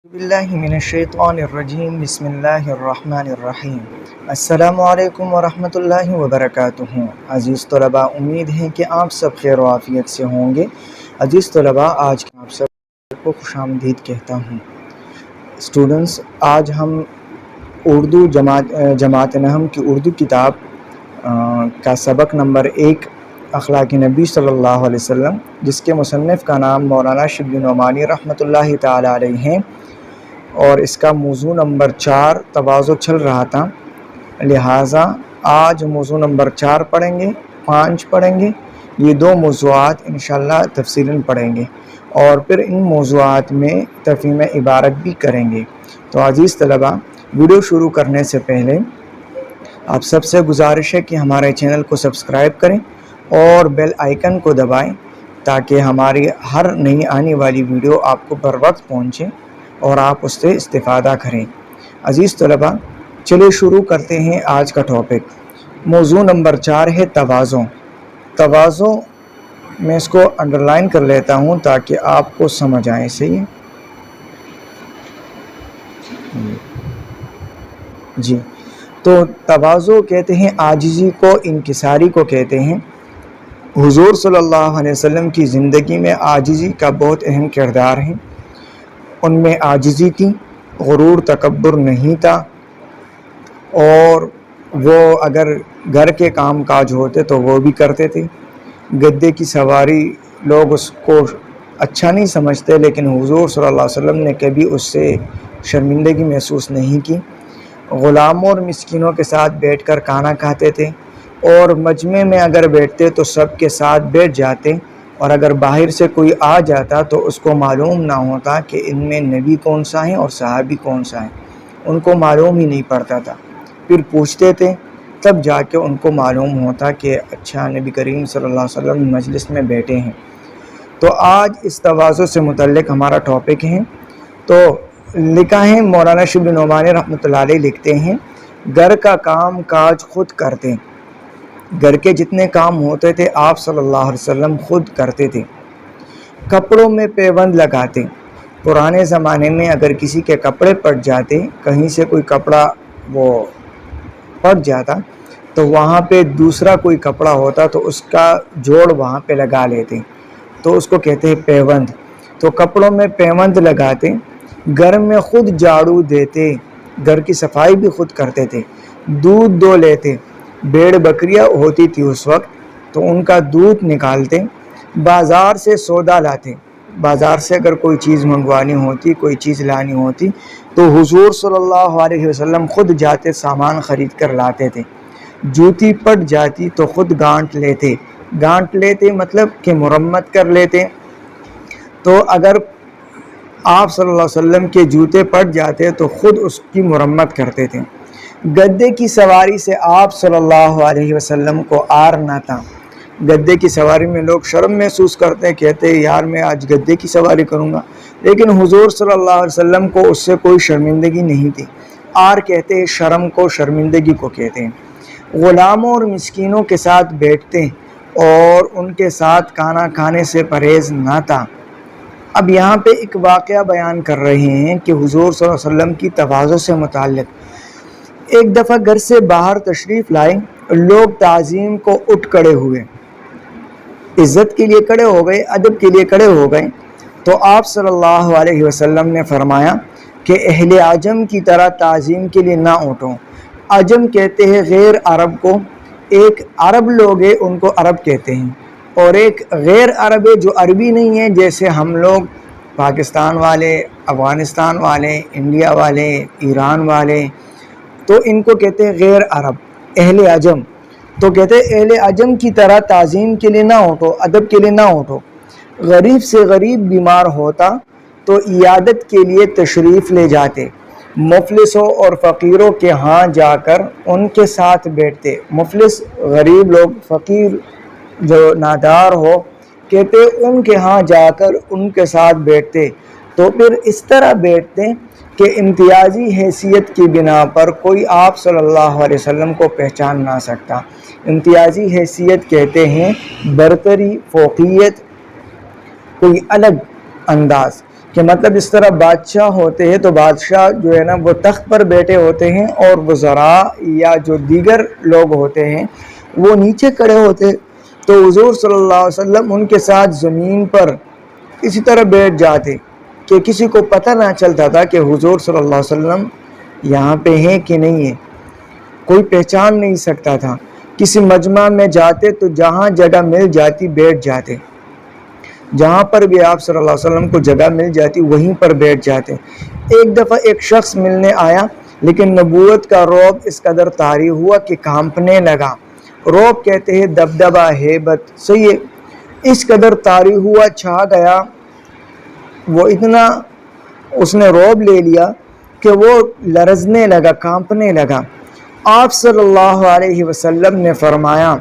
باللہ من الشیطان الرجیم بسم اللہ الرحمن الرحیم السلام علیکم ورحمۃ اللہ وبرکاتہ۔ عزیز طلباء، امید ہے کہ آپ سب خیر و عافیت سے ہوں گے۔ عزیز طلباء، آج آپ سب کو خوش آمدید کہتا ہوں۔ اسٹوڈنٹس، آج ہم اردو جماعت نحم کی اردو کتاب کا سبق نمبر 1 اخلاق نبی صلی اللہ علیہ وسلم، جس کے مصنف کا نام مولانا شبلی نعمانی رحمۃ اللہ تعالی علیہ ہیں، اور اس کا موضوع نمبر 4 تواضع چل رہا تھا، لہٰذا آج موضوع نمبر 4 پڑھیں گے، 5 پڑھیں گے۔ یہ دو موضوعات انشاءاللہ تفصیلاً پڑھیں گے اور پھر ان موضوعات میں تفہیم عبارت بھی کریں گے۔ تو عزیز طلباء، ویڈیو شروع کرنے سے پہلے آپ سب سے گزارش ہے کہ ہمارے چینل کو سبسکرائب کریں اور بیل آئیکن کو دبائیں تاکہ ہماری ہر نئی آنے والی ویڈیو آپ کو بر وقت پہنچے اور آپ اس سے استفادہ کریں۔ عزیز طلباء، چلے شروع کرتے ہیں آج کا ٹاپک۔ موضوع نمبر 4 ہے تواضع۔ تواضع میں اس کو انڈرلائن کر لیتا ہوں تاکہ آپ کو سمجھ آئے۔ صحیح ہے جی؟ تو تواضع کہتے ہیں عاجزی کو، انکساری کو کہتے ہیں۔ حضور صلی اللہ علیہ وسلم کی زندگی میں عاجزی کا بہت اہم کردار ہے۔ ان میں عاجزی تھی، غرور تکبر نہیں تھا، اور وہ اگر گھر کے کام کاج ہوتے تو وہ بھی کرتے تھے۔ گدے کی سواری لوگ اس کو اچھا نہیں سمجھتے، لیکن حضور صلی اللہ علیہ وسلم نے کبھی اس سے شرمندگی محسوس نہیں کی۔ غلاموں اور مسکینوں کے ساتھ بیٹھ کر کھانا کھاتے تھے، اور مجمع میں اگر بیٹھتے تو سب کے ساتھ بیٹھ جاتے، اور اگر باہر سے کوئی آ جاتا تو اس کو معلوم نہ ہوتا کہ ان میں نبی کون سا ہے اور صحابی کون سا ہے۔ ان کو معلوم ہی نہیں پڑتا تھا، پھر پوچھتے تھے، تب جا کے ان کو معلوم ہوتا کہ اچھا نبی کریم صلی اللہ علیہ وسلم مجلس میں بیٹھے ہیں۔ تو آج اس تواضع سے متعلق ہمارا ٹاپک ہے۔ تو لکھا ہے، مولانا شبلی نعمانی رحمۃ اللہ علیہ لکھتے ہیں، گھر کا کام کاج خود کرتے۔ گھر کے جتنے کام ہوتے تھے آپ صلی اللہ علیہ وسلم خود کرتے تھے۔ کپڑوں میں پیوند لگاتے۔ پرانے زمانے میں اگر کسی کے کپڑے پھٹ جاتے، کہیں سے کوئی کپڑا وہ پھٹ جاتا تو وہاں پہ دوسرا کوئی کپڑا ہوتا تو اس کا جوڑ وہاں پہ لگا لیتے، تو اس کو کہتے ہیں پیوند۔ تو کپڑوں میں پیوند لگاتے، گھر میں خود جھاڑو دیتے، گھر کی صفائی بھی خود کرتے تھے، دودھ دو لیتے، بھیڑ بکریاں ہوتی تھی اس وقت تو ان کا دودھ نکالتے، بازار سے سودا لاتے۔ بازار سے اگر کوئی چیز منگوانی ہوتی، کوئی چیز لانی ہوتی تو حضور صلی اللہ علیہ وسلم خود جاتے، سامان خرید کر لاتے تھے۔ جوتی پھٹ جاتی تو خود گانٹھ لیتے۔ گانٹھ لیتے مطلب کہ مرمت کر لیتے۔ تو اگر آپ صلی اللہ علیہ وسلم کے جوتے پھٹ جاتے تو خود اس کی مرمت کرتے تھے۔ گدے کی سواری سے آپ صلی اللہ علیہ وسلم کو آر نہ تھا۔ گدے کی سواری میں لوگ شرم محسوس کرتے، کہتے یار میں آج گدے کی سواری کروں گا، لیکن حضور صلی اللہ علیہ وسلم کو اس سے کوئی شرمندگی نہیں تھی۔ آر کہتے ہیں شرم کو، شرمندگی کو کہتے ہیں۔ غلاموں اور مسکینوں کے ساتھ بیٹھتے اور ان کے ساتھ کھانا کھانے سے پرہیز نہ تھا۔ اب یہاں پہ ایک واقعہ بیان کر رہے ہیں کہ حضور صلی اللہ علیہ وسلم کی تواضع سے متعلق۔ ایک دفعہ گھر سے باہر تشریف لائے، لوگ تعظیم کو اٹھ کھڑے ہوئے، عزت کے لیے کھڑے ہو گئے، ادب کے لیے کھڑے ہو گئے۔ تو آپ صلی اللہ علیہ وسلم نے فرمایا کہ اہل عجم کی طرح تعظیم کے لیے نہ اٹھو۔ عجم کہتے ہیں غیر عرب کو، ایک عرب لوگ ہیں ان کو عرب کہتے ہیں، اور ایک غیر عرب ہے جو عربی نہیں ہے، جیسے ہم لوگ پاکستان والے، افغانستان والے، انڈیا والے، ایران والے، تو ان کو کہتے ہیں غیر عرب، اہل عجم۔ تو کہتے ہیں اہل عجم کی طرح تعظیم کے لیے نہ اٹھو، ادب کے لیے نہ اٹھو۔ غریب سے غریب بیمار ہوتا تو عیادت کے لیے تشریف لے جاتے، مفلسوں اور فقیروں کے ہاں جا کر ان کے ساتھ بیٹھتے۔ مفلس غریب لوگ، فقیر جو نادار ہو، کہتے ان کے ہاں جا کر ان کے ساتھ بیٹھتے۔ تو پھر اس طرح بیٹھتے کہ امتیازی حیثیت کی بنا پر کوئی آپ صلی اللہ علیہ وسلم کو پہچان نہ سکتا۔ امتیازی حیثیت کہتے ہیں برتری، فوقیت، کوئی الگ انداز۔ کہ مطلب اس طرح بادشاہ ہوتے ہیں تو بادشاہ جو ہے نا وہ تخت پر بیٹھے ہوتے ہیں اور وزراء یا جو دیگر لوگ ہوتے ہیں وہ نیچے کھڑے ہوتے ہیں، تو حضور صلی اللہ علیہ وسلم ان کے ساتھ زمین پر اسی طرح بیٹھ جاتے کہ کسی کو پتہ نہ چلتا تھا کہ حضور صلی اللہ علیہ وسلم یہاں پہ ہیں کہ نہیں ہیں، کوئی پہچان نہیں سکتا تھا۔ کسی مجمع میں جاتے تو جہاں جگہ مل جاتی بیٹھ جاتے، جہاں پر بھی آپ صلی اللہ علیہ وسلم کو جگہ مل جاتی وہیں پر بیٹھ جاتے۔ ایک دفعہ ایک شخص ملنے آیا، لیکن نبوت کا رعب اس قدر طاری ہوا کہ کانپنے لگا۔ رعب کہتے ہیں دبدبہ، ہیبت، صحیح ہے، اس قدر طاری ہوا، چھا گیا، وہ اتنا اس نے رعب لے لیا کہ وہ لرزنے لگا، کانپنے لگا۔ آپ صلی اللہ علیہ وسلم نے فرمایا،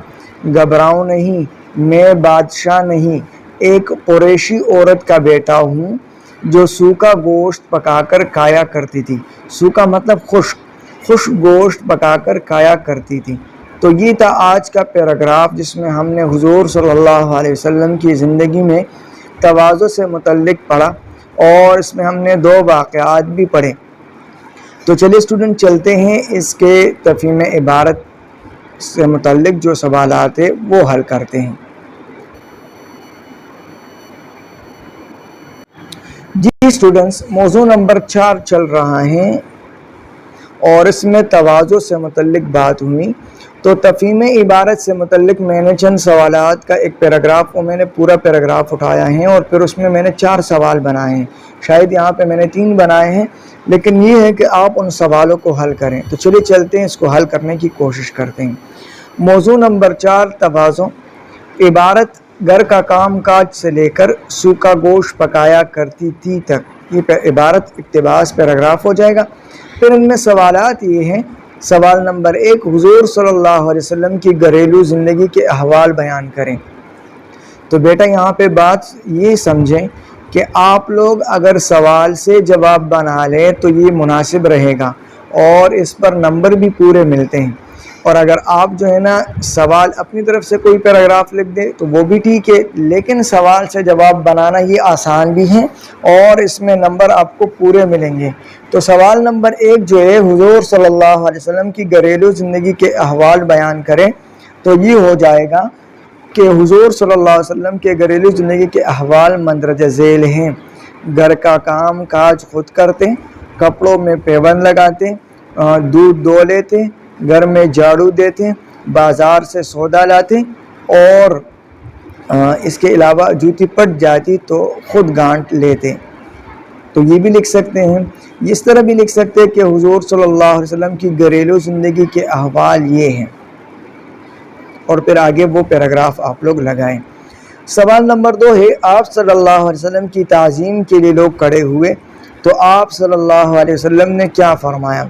گھبراؤ نہیں، میں بادشاہ نہیں، ایک قریشی عورت کا بیٹا ہوں جو سوکھا گوشت پکا کر کھایا کرتی تھی۔ سوکھا مطلب خشک گوشت پکا کر کھایا کرتی تھی۔ تو یہ تھا آج کا پیراگراف جس میں ہم نے حضور صلی اللہ علیہ وسلم کی زندگی میں تواضع سے متعلق پڑھا، اور اس میں ہم نے 2 واقعات بھی پڑھے۔ تو چلیے اسٹوڈنٹ چلتے ہیں اس کے تفہیم عبارت سے متعلق جو سوالات ہیں وہ حل کرتے ہیں۔ جی اسٹوڈنٹس، موضوع نمبر 4 چل رہا ہے اور اس میں تواضع سے متعلق بات ہوئی۔ تو تفہیم عبارت سے متعلق میں نے چند سوالات کا ایک پیراگراف کو میں نے پورا پیراگراف اٹھایا ہے، اور پھر اس میں نے 4 سوال بنائے ہیں، شاید یہاں پہ میں نے 3 بنائے ہیں، لیکن یہ ہے کہ آپ ان سوالوں کو حل کریں۔ تو چلیے چلتے ہیں، اس کو حل کرنے کی کوشش کرتے ہیں۔ موضوع نمبر 4 تواضع۔ عبارت گھر کا کام کاج سے لے کر سوکھا گوشت پکایا کرتی تھی تک، یہ عبارت اقتباس پیراگراف ہو جائے گا۔ پھر ان میں سوالات یہ ہیں۔ سوال نمبر 1، حضور صلی اللہ علیہ وسلم کی گھریلو زندگی کے احوال بیان کریں۔ تو بیٹا یہاں پہ بات یہ سمجھیں کہ آپ لوگ اگر سوال سے جواب بنا لیں تو یہ مناسب رہے گا اور اس پر نمبر بھی پورے ملتے ہیں، اور اگر آپ جو ہے نا سوال اپنی طرف سے کوئی پیراگراف لکھ دیں تو وہ بھی ٹھیک ہے، لیکن سوال سے جواب بنانا یہ آسان بھی ہے اور اس میں نمبر آپ کو پورے ملیں گے۔ تو سوال نمبر 1 جو ہے حضور صلی اللہ علیہ وسلم کی گھریلو زندگی کے احوال بیان کریں، تو یہ ہو جائے گا کہ حضور صلی اللہ علیہ وسلم کے گھریلو زندگی کے احوال مندرجہ ذیل ہیں۔ گھر کا کام کاج خود کرتے، کپڑوں میں پیوند لگاتے، دودھ دو لیتے، گھر میں جھاڑو دیتے، بازار سے سودا لاتے، اور اس کے علاوہ جوتی پٹ جاتی تو خود گانٹ لیتے۔ تو یہ بھی لکھ سکتے ہیں۔ اس طرح بھی لکھ سکتے ہیں کہ حضور صلی اللہ علیہ وسلم کی گھریلو زندگی کے احوال یہ ہیں، اور پھر آگے وہ پیراگراف آپ لوگ لگائیں۔ سوال نمبر 2 ہے، آپ صلی اللہ علیہ وسلم کی تعظیم کے لیے لوگ کھڑے ہوئے تو آپ صلی اللہ علیہ وسلم نے کیا فرمایا؟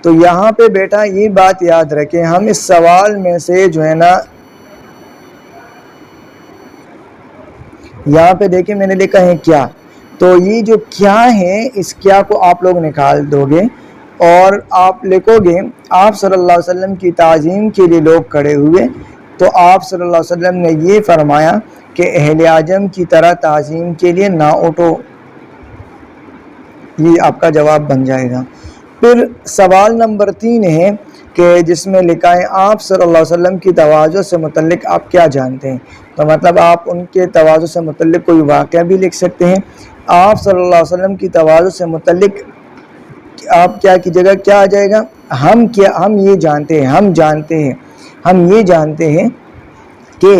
تو یہاں پہ بیٹا یہ بات یاد رکھیں، ہم اس سوال میں سے جو ہے نا یہاں پہ دیکھیں میں نے لکھا ہے کیا، تو یہ جو کیا ہے اس کیا کو آپ لوگ نکال دو گے اور آپ لکھو گے آپ صلی اللہ علیہ وسلم کی تعظیم کے لیے لوگ کھڑے ہوئے تو آپ صلی اللہ علیہ وسلم نے یہ فرمایا کہ اہل اعجم کی طرح تعظیم کے لیے نہ اٹھو، یہ آپ کا جواب بن جائے گا۔ پھر سوال نمبر 3 ہے کہ جس میں لکھا ہے آپ صلی اللہ علیہ وسلم کی تواضع سے متعلق آپ کیا جانتے ہیں؟ تو مطلب آپ ان کے تواضع سے متعلق کوئی واقعہ بھی لکھ سکتے ہیں۔ آپ صلی اللہ علیہ وسلم کی تواضع سے متعلق آپ کیا کی جگہ کیا آ جائے گا؟ ہم یہ جانتے ہیں کہ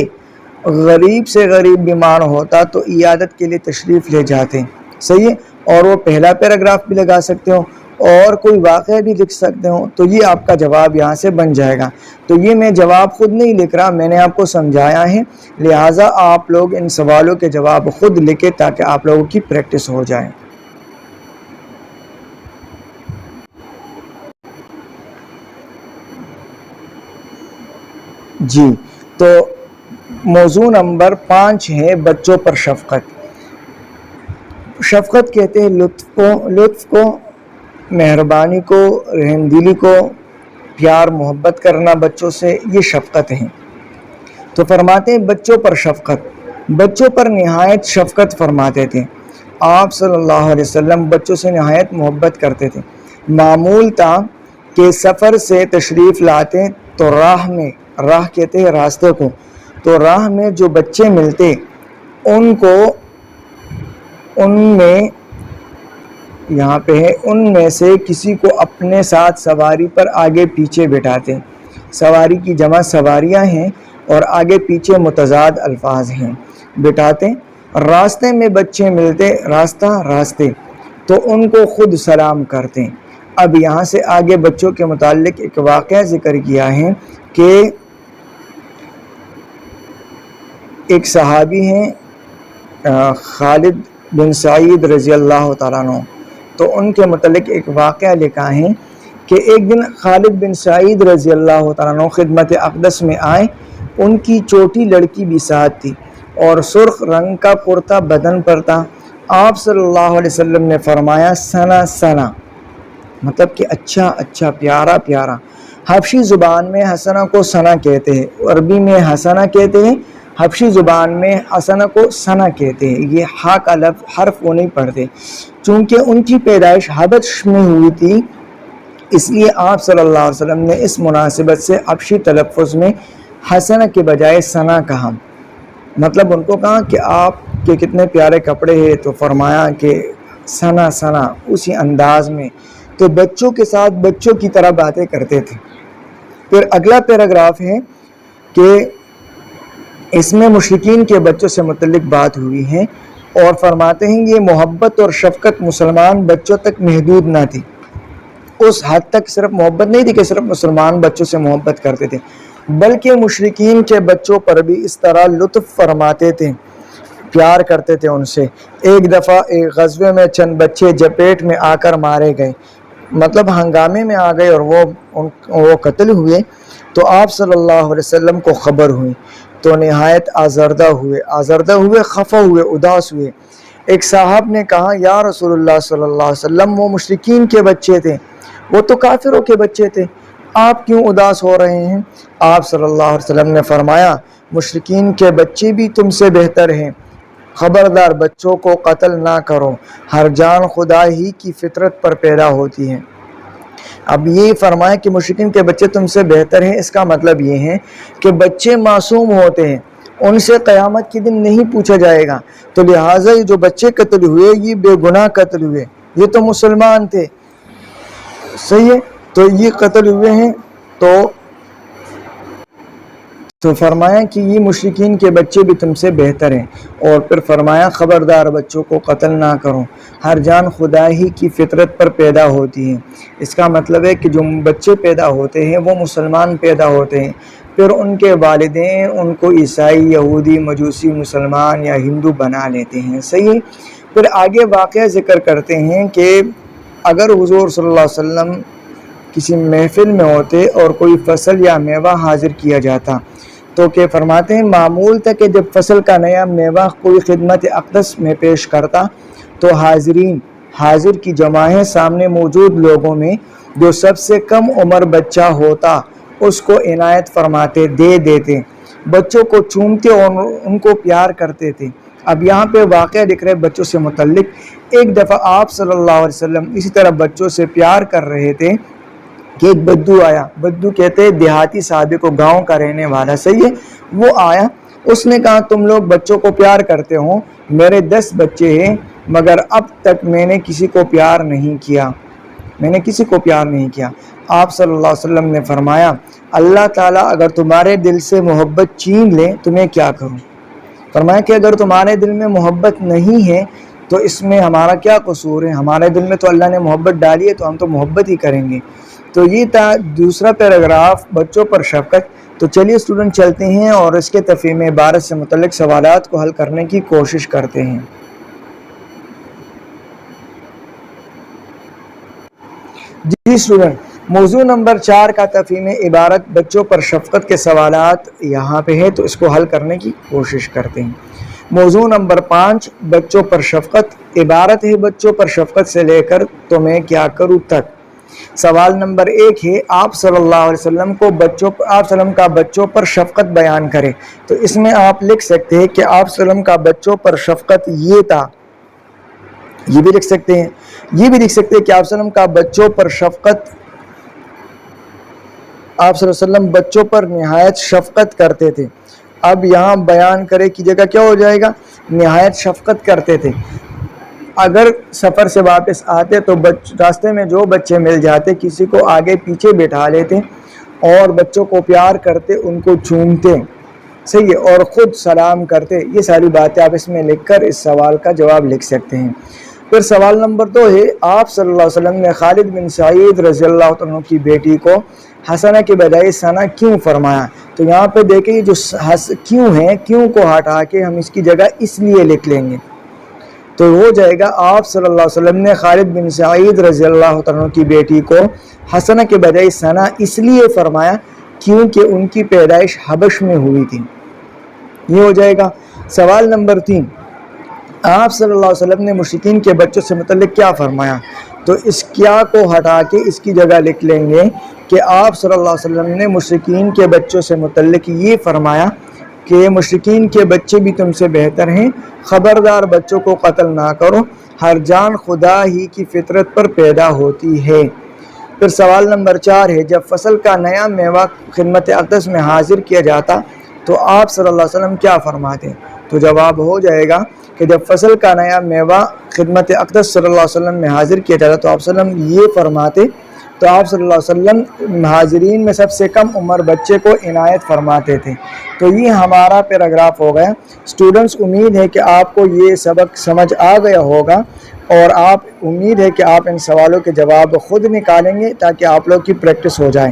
غریب سے غریب بیمار ہوتا تو عیادت کے لیے تشریف لے جاتے، صحیح ہے، اور وہ پہلا پیراگراف بھی لگا سکتے ہو اور کوئی واقعہ بھی لکھ سکتے ہو، تو یہ آپ کا جواب یہاں سے بن جائے گا۔ تو یہ میں جواب خود نہیں لکھ رہا، میں نے آپ کو سمجھایا ہے، لہٰذا آپ لوگ ان سوالوں کے جواب خود لکھیں تاکہ آپ لوگوں کی پریکٹس ہو جائے۔ جی تو موضوع نمبر 5 ہے بچوں پر شفقت۔ شفقت کہتے ہیں لطف کو، مہربانی کو، رحم دلی کو، پیار محبت کرنا بچوں سے، یہ شفقت ہے۔ تو فرماتے ہیں بچوں پر شفقت، بچوں پر نہایت شفقت فرماتے تھے۔ آپ صلی اللہ علیہ وسلم بچوں سے نہایت محبت کرتے تھے۔ معمول تھا کہ سفر سے تشریف لاتے تو راہ کہتے ہیں راستے کو، تو راہ میں جو بچے ملتے ان میں سے کسی کو اپنے ساتھ سواری پر آگے پیچھے بٹھاتے۔ سواری کی جمع سواریاں ہیں اور آگے پیچھے متضاد الفاظ ہیں، بٹھاتے۔ راستے میں بچے ملتے، راستے تو ان کو خود سلام کرتے۔ اب یہاں سے آگے بچوں کے متعلق ایک واقعہ ذکر کیا ہے کہ ایک صحابی ہیں خالد بن سعید رضی اللہ تعالیٰ عنہ، تو ان کے متعلق ایک واقعہ لکھا ہے کہ ایک دن خالد بن سعید رضی اللہ تعالیٰ عنہ خدمت اقدس میں آئے۔ ان کی چھوٹی لڑکی بھی ساتھ تھی اور سرخ رنگ کا کرتا بدن پر تھا۔ آپ صلی اللہ علیہ وسلم نے فرمایا سنا سنا، مطلب کہ اچھا اچھا، پیارا پیارا۔ حبشی زبان میں حسنہ کو سنا کہتے ہیں، عربی میں حسنہ کہتے ہیں، حبشی زبان میں حسنہ کو سنا کہتے ہیں۔ یہ ہا کا حرف وہ نہیں پڑھتے، چونکہ ان کی پیدائش حبش میں ہوئی تھی، اس لیے آپ صلی اللہ علیہ وسلم نے اس مناسبت سے حبشی تلفظ میں حسنہ کے بجائے سنا کہا۔ مطلب ان کو کہا کہ آپ کے کتنے پیارے کپڑے ہیں، تو فرمایا کہ سنا سنا، اسی انداز میں۔ تو بچوں کے ساتھ بچوں کی طرح باتیں کرتے تھے۔ پھر اگلا پیراگراف ہے کہ اس میں مشرکین کے بچوں سے متعلق بات ہوئی ہے اور فرماتے ہیں یہ محبت اور شفقت مسلمان بچوں تک محدود نہ تھی۔ اس حد تک صرف محبت نہیں تھی کہ صرف مسلمان بچوں سے محبت کرتے تھے، بلکہ مشرکین کے بچوں پر بھی اس طرح لطف فرماتے تھے، پیار کرتے تھے ان سے۔ ایک دفعہ ایک غزوے میں چند بچے جپیٹ میں آ کر مارے گئے، مطلب ہنگامے میں آ گئے اور وہ قتل ہوئے، تو آپ صلی اللہ علیہ وسلم کو خبر ہوئی تو نہایت آزردہ ہوئے، خفا ہوئے، اداس ہوئے۔ ایک صاحب نے کہا یا رسول اللہ صلی اللہ علیہ وسلم، وہ مشرکین کے بچے تھے، وہ تو کافروں کے بچے تھے، آپ کیوں اداس ہو رہے ہیں؟ آپ صلی اللہ علیہ وسلم نے فرمایا مشرکین کے بچے بھی تم سے بہتر ہیں، خبردار بچوں کو قتل نہ کرو، ہر جان خدا ہی کی فطرت پر پیدا ہوتی ہے۔ اب یہ فرمایا کہ مشرکین کے بچے تم سے بہتر ہیں، اس کا مطلب یہ ہے کہ بچے معصوم ہوتے ہیں، ان سے قیامت کے دن نہیں پوچھا جائے گا، تو لہٰذا یہ جو بچے قتل ہوئے یہ بے گناہ قتل ہوئے، یہ تو مسلمان تھے، صحیح ہے، تو یہ قتل ہوئے ہیں، تو فرمایا کہ یہ مشرکین کے بچے بھی تم سے بہتر ہیں، اور پھر فرمایا خبردار بچوں کو قتل نہ کرو، ہر جان خدا ہی کی فطرت پر پیدا ہوتی ہے۔ اس کا مطلب ہے کہ جو بچے پیدا ہوتے ہیں وہ مسلمان پیدا ہوتے ہیں، پھر ان کے والدین ان کو عیسائی، یہودی، مجوسی، مسلمان یا ہندو بنا لیتے ہیں، صحیح ہے۔ پھر آگے واقعہ ذکر کرتے ہیں کہ اگر حضور صلی اللہ علیہ وسلم کسی محفل میں ہوتے اور کوئی فصل یا میوہ حاضر کیا جاتا تو کہ فرماتے ہیں معمول تھا کہ جب فصل کا نیا میوہ کوئی خدمت اقدس میں پیش کرتا تو حاضر کی جماعیں سامنے موجود لوگوں میں جو سب سے کم عمر بچہ ہوتا اس کو عنایت فرماتے، دے دیتے، بچوں کو چومتے اور ان کو پیار کرتے تھے۔ اب یہاں پہ واقعہ لکھ رہے بچوں سے متعلق، ایک دفعہ آپ صلی اللہ علیہ وسلم اسی طرح بچوں سے پیار کر رہے تھے کہ ایک بدو آیا، بدو کہتے ہیں دیہاتی صحابی کو، گاؤں کا رہنے والا، صحیح ہے، وہ آیا، اس نے کہا تم لوگ بچوں کو پیار کرتے ہو، میرے 10 بچے ہیں مگر اب تک میں نے کسی کو پیار نہیں کیا، آپ صلی اللہ علیہ وسلم نے فرمایا اللہ تعالیٰ اگر تمہارے دل سے محبت چھین لے تو میں کیا کروں؟ فرمایا کہ اگر تمہارے دل میں محبت نہیں ہے تو اس میں ہمارا کیا قصور ہے، ہمارے دل میں تو اللہ نے محبت ڈالی ہے تو ہم تو محبت ہی کریں گے۔ تو یہ تھا دوسرا پیراگراف بچوں پر شفقت۔ تو چلیے اسٹوڈنٹ چلتے ہیں اور اس کے تفہیم عبارت سے متعلق سوالات کو حل کرنے کی کوشش کرتے ہیں۔ جی اسٹوڈنٹ، موضوع نمبر 4 کا تفہیم عبارت بچوں پر شفقت کے سوالات یہاں پہ ہے، تو اس کو حل کرنے کی کوشش کرتے ہیں۔ موضوع نمبر 5 بچوں پر شفقت، عبارت ہے بچوں پر شفقت سے لے کر تو میں کیا کروں تک۔ سوال نمبر 1 ہے آپ صلی اللہ علیہ وسلم کا بچوں پر شفقت بیان کرے، تو اس میں آپ لکھ سکتے ہیں کہ آپ صلی اللہ علیہ وسلم کا بچوں پر شفقت یہ تھا، یہ بھی لکھ سکتے ہیں۔ یہ بھی لکھ سکتے ہیں کہ آپ صلی اللہ علیہ وسلم کا بچوں پر شفقت، آپ صلی اللہ علیہ وسلم بچوں پر نہایت شفقت کرتے تھے۔ اب یہاں بیان کرے کی جگہ کیا ہو جائے گا؟ نہایت شفقت کرتے تھے۔ اگر سفر سے واپس آتے تو راستے میں جو بچے مل جاتے کسی کو آگے پیچھے بٹھا لیتے اور بچوں کو پیار کرتے، ان کو چومتے، صحیح ہے، اور خود سلام کرتے۔ یہ ساری باتیں آپ اس میں لکھ کر اس سوال کا جواب لکھ سکتے ہیں۔ پھر سوال نمبر 2 ہے، آپ صلی اللہ علیہ وسلم نے خالد بن سعید رضی اللہ عنہ کی بیٹی کو حسنہ کے بجائے ثنا کیوں فرمایا؟ تو یہاں پہ دیکھیں یہ جو کیوں ہے، کیوں کو ہٹا کے ہم اس کی جگہ اس لیے لکھ لیں گے، تو ہو جائے گا آپ صلی اللہ علیہ وسلم نے خالد بن سعید رضی اللہ عنہ کی بیٹی کو حسنہ کے بجائے ثنا اس لیے فرمایا کیونکہ ان کی پیدائش حبش میں ہوئی تھی۔ یہ ہو جائے گا۔ سوال نمبر 3، آپ صلی اللہ علیہ وسلم نے مشرکین کے بچوں سے متعلق کیا فرمایا؟ تو اس کیا کو ہٹا کے اس کی جگہ لکھ لیں گے کہ آپ صلی اللہ علیہ وسلم نے مشرکین کے بچوں سے متعلق یہ فرمایا کہ مشرکین کے بچے بھی تم سے بہتر ہیں، خبردار بچوں کو قتل نہ کرو، ہر جان خدا ہی کی فطرت پر پیدا ہوتی ہے۔ پھر سوال نمبر 4 ہے، جب فصل کا نیا میوہ خدمت اقدس میں حاضر کیا جاتا تو آپ صلی اللہ علیہ وسلم کیا فرماتے؟ تو جواب ہو جائے گا کہ جب فصل کا نیا میوہ خدمت اقدس صلی اللہ علیہ وسلم میں حاضر کیا جاتا تو آپ صلی اللہ علیہ وسلم یہ فرماتے، تو آپ صلی اللہ علیہ وسلم حاضرین میں سب سے کم عمر بچے کو عنایت فرماتے تھے۔ تو یہ ہمارا پیراگراف ہو گیا۔ اسٹوڈنٹس، امید ہے کہ آپ کو یہ سبق سمجھ آ گیا ہوگا اور امید ہے کہ آپ ان سوالوں کے جواب خود نکالیں گے تاکہ آپ لوگ کی پریکٹس ہو جائے۔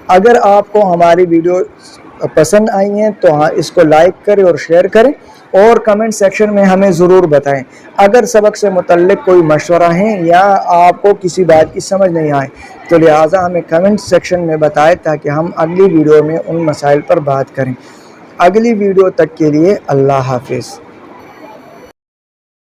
اگر آپ کو ہماری ویڈیو پسند آئی ہیں تو اس کو لائک کریں اور شیئر کریں اور کمنٹ سیکشن میں ہمیں ضرور بتائیں۔ اگر سبق سے متعلق کوئی مشورہ ہے یا آپ کو کسی بات کی سمجھ نہیں آئے تو لہٰذا ہمیں کمنٹ سیکشن میں بتائیں تاکہ ہم اگلی ویڈیو میں ان مسائل پر بات کریں۔ اگلی ویڈیو تک کے لیے اللہ حافظ۔